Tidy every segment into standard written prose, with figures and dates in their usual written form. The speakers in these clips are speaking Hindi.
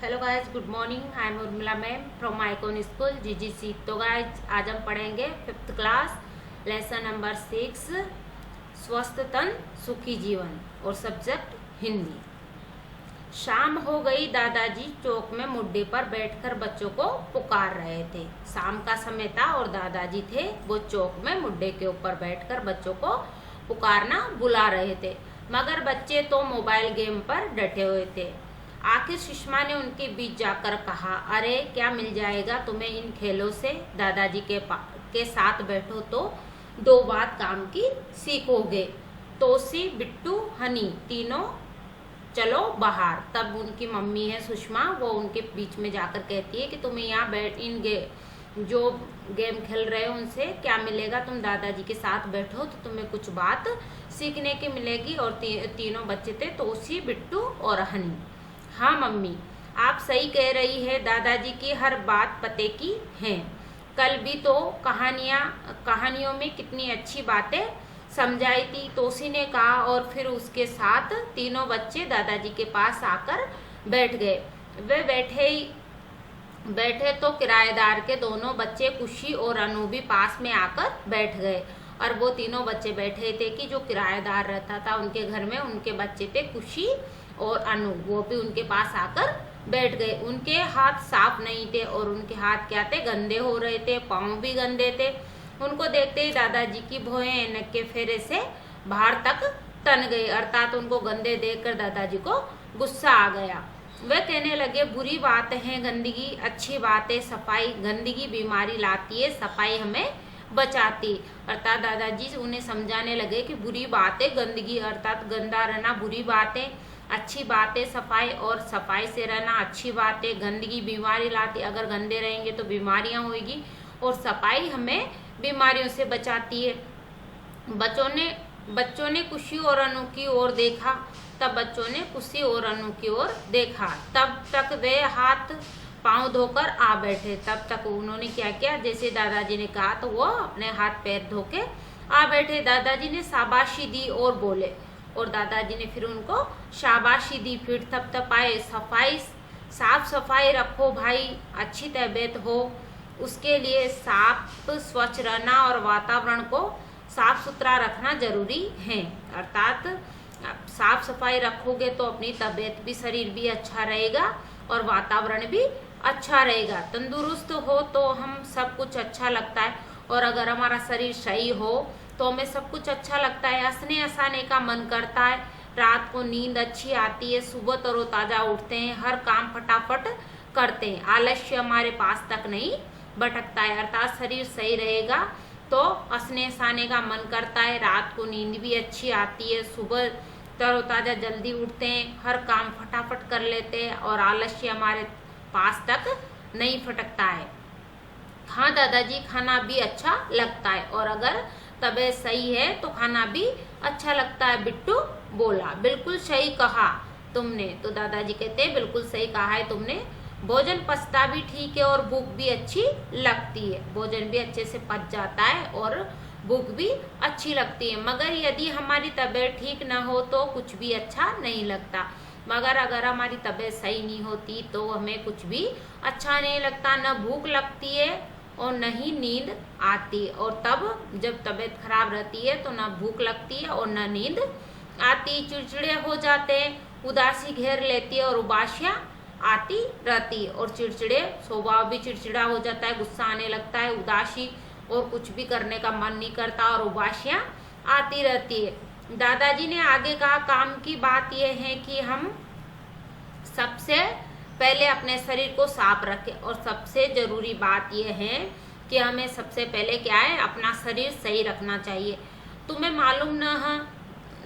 Hello guys, good morning. I am Urmila ma'am from icon school GGC. तो गाइज आज हम पढ़ेंगे 5th क्लास लेसन नंबर 6 स्वस्थ तन सुखी जीवन और सब्जेक्ट हिंदी। शाम हो गई। दादाजी चौक में मुड्डे पर बैठकर बच्चों को पुकार रहे थे। शाम का समय था और दादाजी थे वो चौक में मुड्डे के ऊपर बैठकर बच्चों को पुकारना बुला रहे थे, मगर बच्चे तो मोबाइल गेम पर डटे हुए थे। आखिर सुषमा ने उनके बीच जाकर कहा, अरे क्या मिल जाएगा तुम्हें इन खेलों से? दादाजी के साथ बैठो तो 2 बात काम की सीखोगे। तोसी, बिट्टू, हनी तीनों चलो बाहर। तब उनकी मम्मी है सुषमा, वो उनके बीच में जाकर कहती है कि तुम्हें यहाँ बैठ जो गेम खेल रहे हो उनसे क्या मिलेगा? तुम दादाजी के साथ बैठो तो तुम्हें कुछ बात सीखने की मिलेगी। और तीनों बच्चे थे, तोसी, बिट्टू और हनी। हाँ मम्मी, आप सही कह रही है। दादाजी की हर बात पते की है। कल भी तो कहानियों में कितनी अच्छी बातें समझाई थी, तोसी ने कहा। और फिर उसके साथ तीनों बच्चे दादाजी के पास आकर बैठ गए। वे बैठे तो किराएदार के दोनों बच्चे खुशी और अनु भी पास में आकर बैठ गए। और वो तीनों बच्चे बैठे थे कि जो किराएदार रहता था उनके घर में, उनके बच्चे थे खुशी और अनु, वो भी उनके पास आकर बैठ गए। उनके हाथ साफ नहीं थे और उनके हाथ क्या थे? गंदे हो रहे थे, पाँव भी गंदे थे। उनको देखते ही दादाजी की भौहें ऐनक के फेरे से बाहर तक तन गई, अर्थात उनको गंदे देखकर दादाजी को गुस्सा आ गया। वे कहने लगे, बुरी बात है गंदगी, अच्छी बात है सफाई। गंदगी बीमारी लाती है, सफाई हमें बचाती। अर्थात दादाजी उन्हें समझाने लगे कि बुरी बात है गंदगी, अर्थात गंदा रहना बुरी बात है, अच्छी बात है सफाई, और सफाई से रहना अच्छी बात है। गंदगी बीमारी लाती, अगर गंदे रहेंगे तो बीमारियां होगी, और सफाई हमें बीमारियों से बचाती है। बच्चों ने खुशी और अनु की ओर देखा। तब बच्चों ने खुशी और अनु की ओर देखा। तब तक वे हाथ पांव धोकर आ बैठे। तब तक उन्होंने क्या किया? जैसे दादाजी ने कहा तो वो अपने हाथ पैर धो के आ बैठे। दादाजी ने शाबाशी दी और बोले, और दादाजी ने फिर उनको शाबाशी दी। फिर थपथपाए, साफ सफाई रखो भाई, अच्छी तबीयत हो उसके लिए साफ स्वच्छ रहना और वातावरण को साफ सुथरा रखना जरूरी है। अर्थात साफ सफाई रखोगे तो अपनी तबीयत भी, शरीर भी अच्छा रहेगा और वातावरण भी अच्छा रहेगा। तंदुरुस्त हो तो हम सब कुछ अच्छा लगता है, और अगर हमारा शरीर सही हो तो हमें सब कुछ अच्छा लगता है। हंसने हंसाने का मन करता है, रात को नींद अच्छी आती है, सुबह तरोताजा उठते हैं, हर काम फटाफट करते हैं, आलस्य हमारे पास तक नहीं भटकता है। अर्थात शरीर सही रहेगा तो हंसने हंसाने का मन करता है, रात को नींद भी अच्छी आती है, सुबह तरोताजा जल्दी उठते हैं, हर काम फटाफट कर लेते हैं, और आलस्य हमारे पास तक नहीं फटकता है। हाँ दादाजी, खाना भी अच्छा लगता है, और अगर तबीयत सही है तो खाना भी अच्छा लगता है। बिट्टू बोला, बिल्कुल सही कहा तुमने। तो दादाजी कहते हैं, बिल्कुल सही कहा है तुमने। भोजन पचता भी ठीक है और भूख भी अच्छी लगती है। भोजन भी अच्छे से पच जाता है और भूख भी अच्छी लगती है। मगर यदि हमारी तबीयत ठीक ना हो तो कुछ भी अच्छा नहीं लगता। मगर अगर हमारी तबीयत सही नहीं होती तो हमें कुछ भी अच्छा नहीं लगता, न भूख लगती है और न ही नींद आती। और तब जब तबीयत खराब रहती है तो न भूख लगती है और न नींद आती। चिड़चिड़े हो जाते हैं, उदासी घेर लेती है और उबासियां आती रहती है। और चिड़चिड़े स्वभाव भी चिड़चिड़ा हो जाता है, गुस्सा आने लगता है, उदासी, और कुछ भी करने का मन नहीं करता और उबासियां आती रहती है। दादाजी ने आगे कहा, काम की बात यह है कि हम सबसे पहले अपने शरीर को साफ रखें, और सबसे जरूरी बात यह है कि हमें सबसे पहले क्या है? अपना शरीर सही रखना चाहिए। तुम्हें मालूम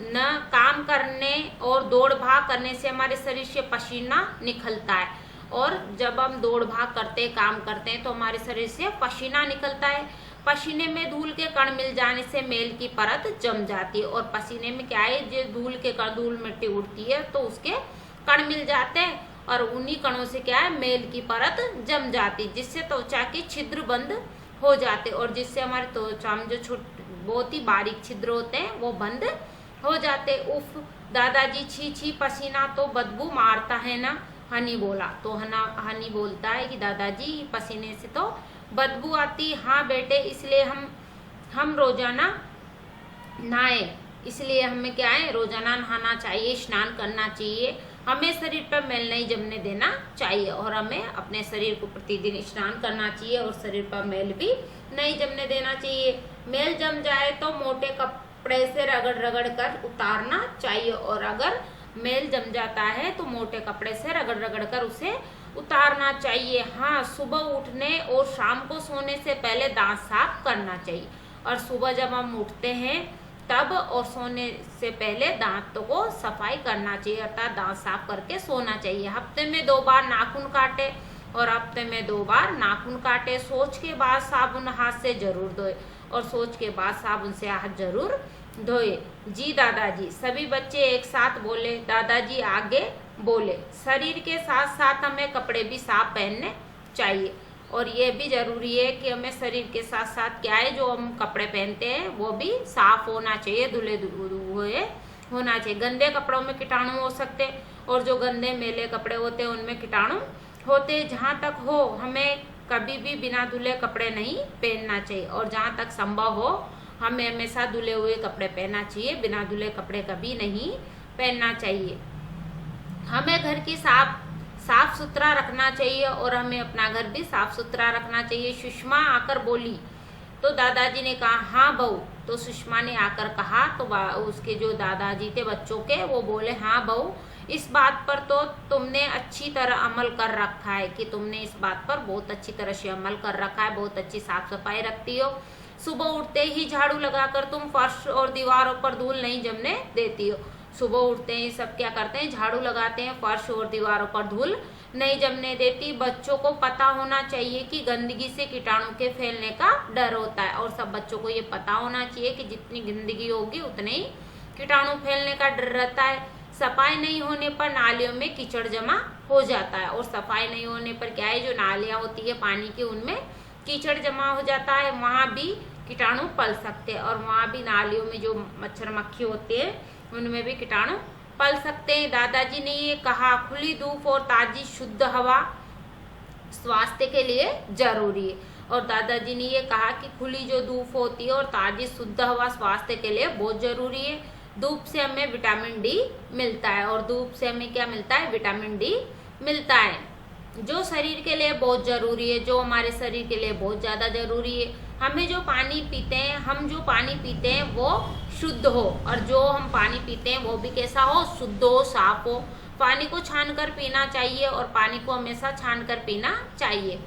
न काम करने और दौड़ भाग करने से हमारे शरीर से पसीना निकलता है, और जब हम दौड़ भाग करते हैं, काम करते हैं तो हमारे शरीर से पसीना निकलता है। पसीने में धूल के कण मिल जाने से मेल की परत जम जाती है, और पसीने में क्या है? जो धूल के कण, धूल मिट्टी उड़ती है तो उसके कण मिल जाते हैं, और उन्हीं कणों से क्या है? मेल की परत जम जाती, जिससे त्वचा के छिद्र बंद हो जाते, और जिससे हमारे त्वचा में जो बहुत ही बारीक छिद्र होते हैं वो बंद हो जाते। उफ दादाजी, छी छी, पसीना तो बदबू मारता है ना। हनी बोला। तो हनी बोलता है कि दादाजी पसीने से तो बदबू आती। हाँ बेटे, इसलिए हम रोजाना नहाए, इसलिए हमें क्या है, रोजाना नहाना चाहिए, स्नान करना चाहिए। हमें शरीर पर मैल नहीं जमने देना चाहिए और हमें अपने शरीर को प्रतिदिन स्नान करना चाहिए और शरीर पर मैल भी नहीं जमने देना चाहिए। मैल जम जाए तो मोटे कपड़े से रगड़ रगड़ कर उतारना चाहिए और अगर मैल जम जाता है तो मोटे कपड़े से रगड़ रगड़ कर उसे उतारना चाहिए। हाँ, सुबह उठने और शाम को सोने से पहले दांत साफ करना चाहिए और सुबह जब हम उठते हैं तब और सोने से पहले दांतों को सफाई करना चाहिए, अर्थात दांत साफ करके सोना चाहिए। हफ्ते में 2 बार नाखून काटे और हफ्ते में 2 बार नाखून काटे। सोच के बाद साबुन हाथ से जरूर धोए और सोच के बाद साबुन से हाथ जरूर धोए। जी दादाजी, सभी बच्चे एक साथ बोले। दादाजी आगे बोले, शरीर के साथ साथ हमें कपड़े भी साफ पहनने चाहिए और ये भी जरूरी है कि हमें शरीर के साथ साथ क्या है, जो हम कपड़े पहनते हैं वो भी साफ होना चाहिए, धुले हुए होना चाहिए। गंदे कपड़ों में कीटाणु हो सकते हैं और जो गंदे मेले कपड़े होते हैं उनमें कीटाणु होते। जहाँ तक हो हमें कभी भी बिना धुले कपड़े नहीं पहनना चाहिए और जहाँ तक संभव हो हमें हमेशा धुले हुए कपड़े पहनना चाहिए, बिना धुले कपड़े कभी नहीं पहनना चाहिए। हमें घर की साफ सुथरा रखना चाहिए और हमें अपना घर भी साफ सुथरा रखना चाहिए। सुषमा आकर बोली तो दादाजी ने कहा, हाँ बहू। तो सुषमा ने आकर कहा तो उसके जो दादाजी थे बच्चों के, वो बोले, हाँ बहू, इस बात पर तो तुमने अच्छी तरह अमल कर रखा है कि तुमने इस बात पर बहुत अच्छी तरह से अमल कर रखा है, बहुत अच्छी साफ सफाई रखती हो। सुबह उठते ही झाड़ू लगाकर तुम फर्श और दीवारों पर धूल नहीं जमने देती हो। सुबह उठते ही सब क्या करते हैं, झाड़ू लगाते हैं, फर्श और दीवारों पर धूल नहीं जमने देती। बच्चों को पता होना चाहिए कि गंदगी से कीटाणु के फैलने का डर होता है और सब बच्चों को ये पता होना चाहिए कि जितनी गंदगी होगी उतने ही कीटाणु फैलने का डर रहता है। सफाई नहीं होने पर नालियों में कीचड़ जमा हो जाता है और सफाई नहीं होने पर क्या है, जो नालियां होती है पानी की उनमें कीचड़ जमा हो जाता है, वहां भी कीटाणु पल सकते हैं और वहां भी नालियों में जो मच्छर मक्खी होते हैं उनमें भी कीटाणु पल सकते हैं। दादाजी ने ये कहा, खुली धूप और ताजी शुद्ध हवा स्वास्थ्य के लिए जरूरी है और दादाजी ने ये कहा कि खुली जो धूप होती है और ताजी शुद्ध हवा स्वास्थ्य के लिए बहुत जरूरी है। धूप से हमें विटामिन डी मिलता है और धूप से हमें क्या मिलता है, विटामिन डी मिलता है, जो शरीर के लिए बहुत जरूरी है, जो हमारे शरीर के लिए बहुत ज्यादा जरूरी है। हमें जो पानी पीते हैं, हम जो पानी पीते हैं वो शुद्ध हो और जो हम पानी पीते हैं वो भी कैसा हो, शुद्ध हो, साफ हो। पानी को छान कर पीना चाहिए और पानी को हमेशा छान कर पीना चाहिए।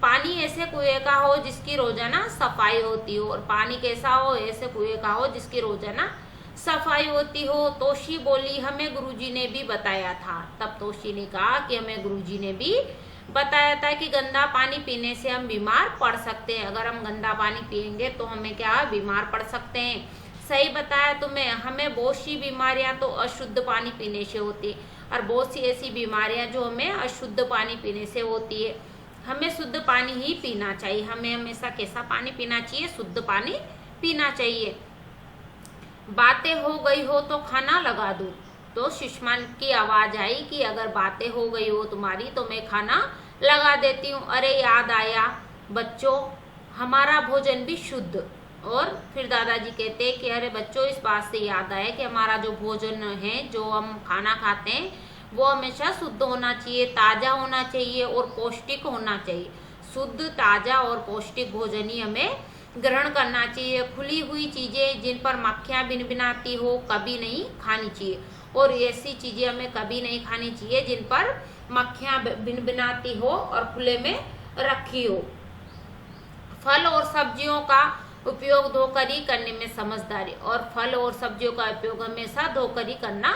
पानी ऐसे कुएं का हो जिसकी रोजाना सफाई होती हो और पानी कैसा हो, ऐसे कुएं का हो जिसकी रोजाना सफाई होती हो। तोशी बोली, हमें गुरुजी ने भी बताया था। तब तोशी ने कहा कि हमें गुरुजी ने भी बताया था कि गंदा पानी पीने से हम बीमार पड़ सकते हैं। अगर हम गंदा पानी पिएंगे तो हमें क्या बीमार पड़ सकते हैं। सही बताया तुम्हें, हमें बहुत सी बीमारियां तो अशुद्ध पानी पीने से होती है और बहुत सी ऐसी बीमारियां जो हमें अशुद्ध पानी पीने से होती है। हमें शुद्ध पानी ही पीना चाहिए। हमें हमेशा कैसा पानी पीना चाहिए, शुद्ध पानी पीना चाहिए। बातें हो गई हो तो खाना लगा दूं। तो सुषमा की आवाज आई कि अगर बातें हो गई हो तुम्हारी तो मैं खाना लगा देती हूँ। अरे याद आया बच्चों, हमारा भोजन भी शुद्ध। और फिर दादाजी कहते हैं कि अरे बच्चों, इस बात से याद आया कि हमारा जो भोजन है, जो हम खाना खाते हैं, वो हमेशा शुद्ध होना चाहिए, ताजा होना चाहिए और पौष्टिक होना चाहिए। शुद्ध, ताजा और पौष्टिक भोजन ही हमें ग्रहण करना चाहिए। खुली हुई चीजें जिन पर मक्खियां भिनभिनाती हो कभी नहीं खानी चाहिए और ऐसी चीजें हमें कभी नहीं खानी चाहिए जिन पर मक्खियां भिनभिनाती हो और खुले में रखी हो। फल और सब्जियों का उपयोग धोकर ही करने में समझदारी और फल और सब्जियों का उपयोग हमेशा धोकर ही करना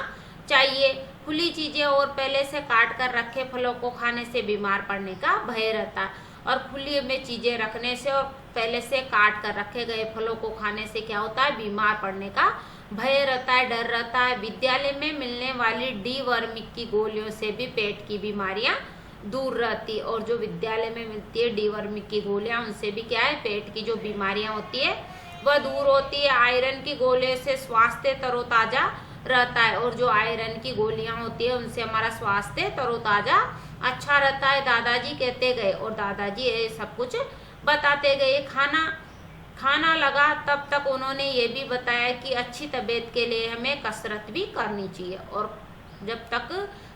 चाहिए। खुली चीजें और पहले से काट कर रखे फलों को खाने से बीमार पड़ने का भय रहता है और खुली में चीजें रखने से और पहले से काट कर रखे गए फलों को खाने से क्या होता है, बीमार पड़ने का भय रहता है, डर रहता है। विद्यालय में मिलने वाली डी वर्मिक की गोलियों से भी पेट की बीमारियां दूर रहती और जो विद्यालय में मिलती है डी वर्मिक की गोलियां, उनसे भी क्या है, पेट की जो बीमारियां होती है वह दूर होती है। आयरन की गोले से स्वास्थ्य तरोताजा रहता है, और जो आयरन की गोलियां होती है उनसे हमारा स्वास्थ्य तरोताजा अच्छा रहता है, दादाजी कहते गए। और दादाजी ये सब कुछ बताते गए। खाना लगा तब तक उन्होंने ये भी बताया कि अच्छी तबीयत के लिए हमें कसरत भी करनी चाहिए। और जब तक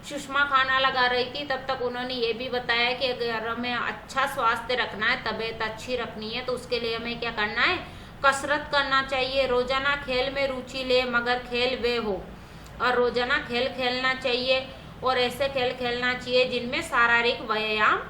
सुषमा खाना लगा रही थी तब तक उन्होंने ये भी बताया कि अगर हमें अच्छा स्वास्थ्य रखना है, तबीयत अच्छी रखनी है, तो उसके लिए हमें क्या करना है, कसरत करना चाहिए। रोजाना खेल में रुचि ले, मगर खेल वे हो, और रोजाना खेल खेलना चाहिए, और ऐसे खेल खेलना चाहिए जिनमें शारीरिक व्यायाम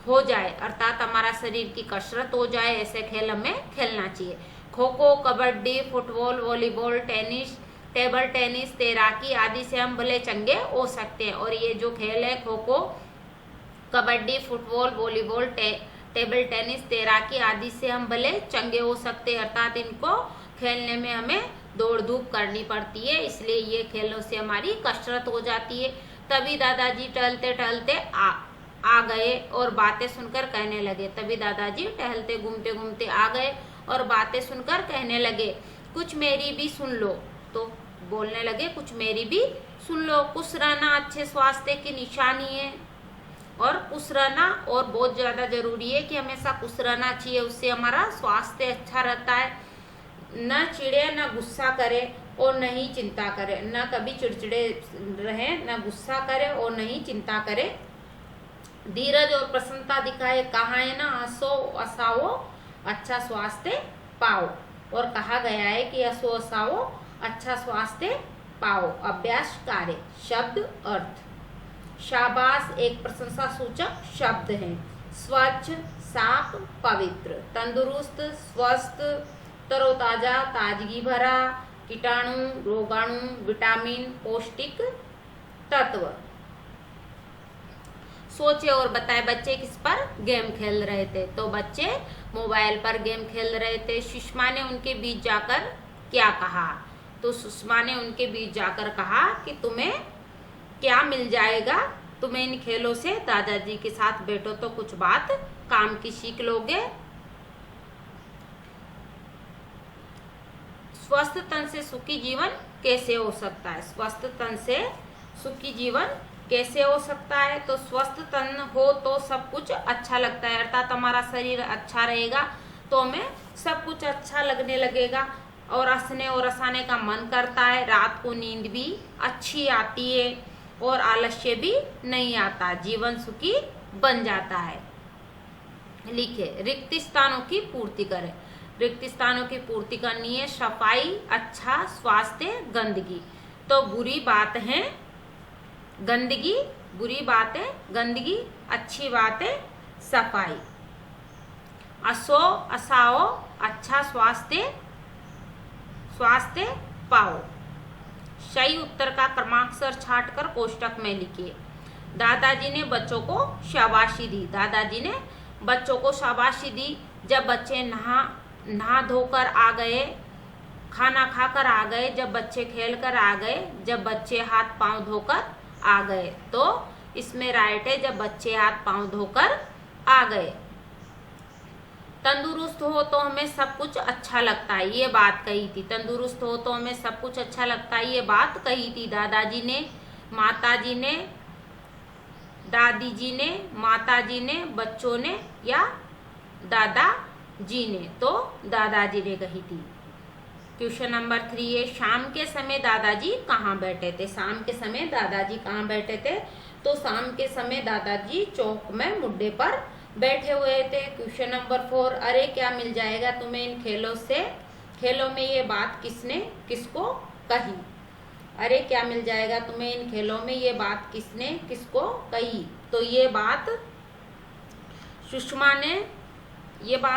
हो जाए, अर्थात हमारा शरीर की कसरत हो जाए, ऐसे खेल हमें खेलना चाहिए। Kho kho, kabaddi, football, volleyball, tennis, table tennis, तैराकी आदि से हम भले चंगे हो सकते हैं। और ये जो खेल है kho kho, kabaddi, football, volleyball, table tennis, तैराकी आदि से हम भले चंगे हो सकते हैं, अर्थात इनको खेलने में हमें दौड़ धूप करनी पड़ती है, इसलिए ये खेलों से हमारी कसरत हो जाती है। तभी दादाजी टहलते टहलते आ गए और बातें सुनकर कहने लगे। तभी दादाजी टहलते घूमते घूमते आ गए और बातें सुनकर कहने लगे, कुछ मेरी भी सुन लो। तो बोलने लगे, कुछ मेरी भी सुन लो। खुश रहना अच्छे स्वास्थ्य की निशानी है, और खुश रहना और बहुत ज्यादा जरूरी है कि हमेशा खुश रहना चाहिए, उससे हमारा स्वास्थ्य अच्छा रहता है। न चिड़े, न गुस्सा करे और न ही चिंता करे, न कभी चिड़चिड़े रहे, न गुस्सा करे और न ही चिंता करे। धीरज और प्रसन्नता दिखाए, कहा है ना, हंसो हंसाओ अच्छा स्वास्थ्य पाओ। और कहा गया है कि हंसो हंसाओ अच्छा स्वास्थ्य पाओ। अभ्यास कार्य, शब्द अर्थ। शाबाश एक प्रशंसा सूचक शब्द है। स्वच्छ, साफ, पवित्र। तंदुरुस्त, स्वस्थ, तरोताजा, ताजगी भरा। कीटाणु, रोगाणु, विटामिन, पौष्टिक तत्व। सोचे और बताए, बच्चे किस पर गेम खेल रहे थे? तो बच्चे मोबाइल पर गेम खेल रहे थे। सुषमा ने उनके बीच जाकर क्या कहा? तो सुषमा ने उनके बीच जाकर कहा कि तुम्हें क्या मिल जाएगा, तुम्हें इन खेलों से, दादाजी के साथ बैठो तो कुछ बात काम की सीख लोगे। स्वस्थ तन से सुखी जीवन कैसे हो सकता है? स्वस्थ तन से सुखी जीवन कैसे हो सकता है? तो स्वस्थ तन हो तो सब कुछ अच्छा लगता है, अर्थात हमारा शरीर अच्छा रहेगा तो हमें सब कुछ अच्छा लगने लगेगा, और हंसने और हंसाने का मन करता है। रात को नींद भी अच्छी आती है और आलस्य भी नहीं आता, जीवन सुखी बन जाता है। लिखे, रिक्त स्थानों की पूर्ति करें। रिक्त स्थानों की पूर्ति करनी है। सफाई, अच्छा स्वास्थ्य, गंदगी। तो बुरी बात है गंदगी, बुरी बात है गंदगी, अच्छी बात है सफाई। असो असाओ अच्छा स्वास्थ्य पाओ। सही उत्तर का क्रमांकसर छांटकर कोष्टक में लिखिए। दादाजी ने बच्चों को शाबाशी दी। दादाजी ने बच्चों को शाबाशी दी जब बच्चे नहा धोकर आ गए, खाना खाकर आ गए, जब बच्चे खेल कर आ गए, जब बच्चे हाथ पांव धोकर आ गए। तो इसमें राइट है, जब बच्चे हाथ पांव धोकर आ गए। तंदुरुस्त हो तो हमें सब कुछ अच्छा लगता है, ये बात कही थी। तंदुरुस्त हो तो हमें सब कुछ अच्छा लगता है, ये बात कही थी दादाजी ने, माताजी ने, दादी जी ने, माताजी ने, बच्चों ने, या दादाजी ने? तो दादाजी ने कही थी। क्वेश्चन नंबर 3 है, शाम के समय दादाजी कहाँ बैठे थे? शाम के समय दादाजी कहाँ बैठे थे? तो शाम के समय दादाजी चौक में मुड्डे पर बैठे हुए थे। क्वेश्चन नंबर 4, अरे क्या मिल जाएगा तुम्हें इन खेलों से? खेलों में ये बात किसने किसको कही? अरे क्या मिल जाएगा तुम्हें इन खेलों में, ये बात किसने किसको कही? तो ये बात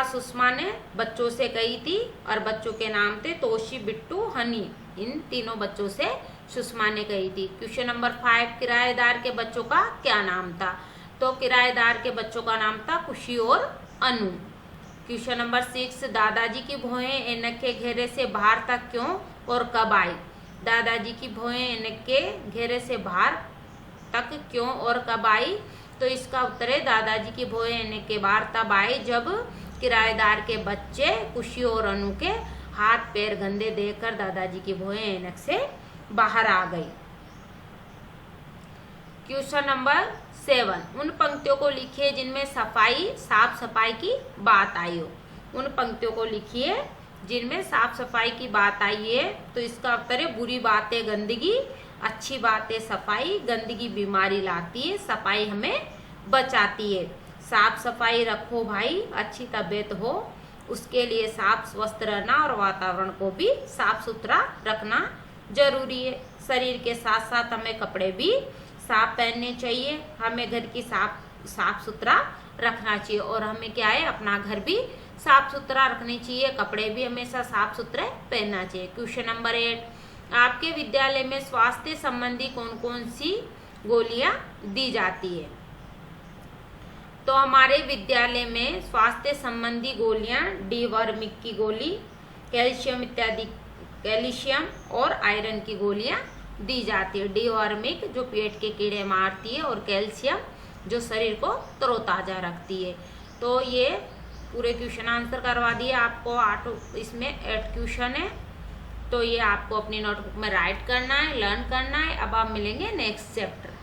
सुषमा ने बच्चों से कही थी, और बच्चों के नाम थे तोशी, बिट्टू, हनी। इन तीनों बच्चों से सुषमा ने कही थी। क्वेश्चन नंबर 5, किराएदार के बच्चों का क्या नाम था? तो किराएदार के बच्चों का नाम था खुशी और अनु। क्वेश्चन नंबर 6, दादाजी की भौहें ऐनक के घेरे से बाहर तक क्यों और कब आई? दादाजी की भौहें ऐनक के घेरे से बाहर तक क्यों और कब आई? तो इसका उत्तर है, दादाजी की भौहें ऐनक के बाहर तब आई जब किराएदार के बच्चे खुशी और अनु के हाथ पैर गंदे देखकर दादाजी की भौहें ऐनक से बाहर आ गई। क्वेश्चन नंबर 7, उन पंक्तियों को लिखिए जिनमें साफ सफाई की बात आई हो। उन पंक्तियों को लिखिए जिनमें साफ सफाई की बात आई है। तो इसका उत्तर है बुरी बातें गंदगी, अच्छी बातें सफाई। गंदगी बीमारी लाती है, सफाई हमें बचाती है। साफ सफाई रखो भाई, अच्छी तबीयत हो, उसके लिए साफ स्वस्थ रहना और वातावरण को भी साफ सुथरा रखना जरूरी है। शरीर के साथ साथ हमें कपड़े भी साफ पहनने चाहिए। हमें घर की साफ सुथरा रखना चाहिए और हमें क्या है, अपना घर भी साफ सुथरा रखना चाहिए, कपड़े भी हमेशा साफ सुथरे पहनना चाहिए। क्वेश्चन नंबर 8, आपके विद्यालय में स्वास्थ्य संबंधी कौन कौन सी गोलियां दी जाती है? तो हमारे विद्यालय में स्वास्थ्य संबंधी गोलियां डीवर्मिक की गोली, कैल्शियम और आयरन की गोलियां दी जाती है। डीवर्मिक जो पेट के कीड़े मारती है और कैल्शियम जो शरीर को तरोताजा रखती है। तो ये पूरे क्वेश्चन आंसर करवा दिए आपको। 8 इसमें 8 क्वेश्चन है, तो ये आपको अपनी नोटबुक में राइट करना है, लर्न करना है। अब आप मिलेंगे नेक्स्ट चैप्टर।